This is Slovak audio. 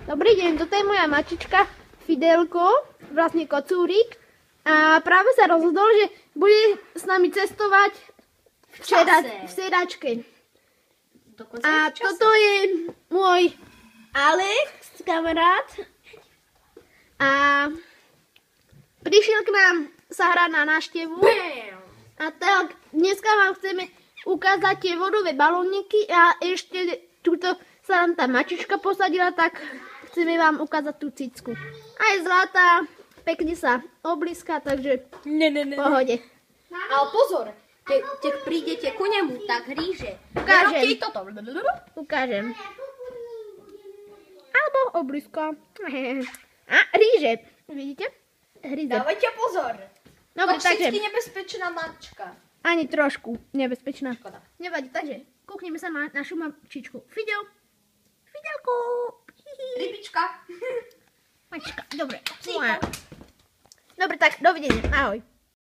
Dobrý deň, toto je moja mačička Fidelko, vlastne kocúrik. A práve sa rozhodol, že bude s nami cestovať v sedačke. A toto je môj Alex, kamarát. A prišiel k nám sa hrať na návštevu. A tak dneska vám chceme ukázať tie vodové balóniky a ešte túto sa nám tá mačička posadila, tak chceme vám ukázať tú cicku. A je zlatá, pekne sa oblíska, takže v pohode. Ale pozor, keď prídete ku nemu, tak hríže. Ukážem. Nerobte toto. Ukážem. Alebo oblíska. A hríže. Vidíte? Hríze. Dávajte pozor. Dobre, takže Toxicky nebezpečná mačka. ani trošku nebezpečná. Škoda. Nevadí, takže kúkneme sa na našu mačičku. Fidelko. Rybička. Mačička, dobre. Dobre, tak dovidenia. Ahoj.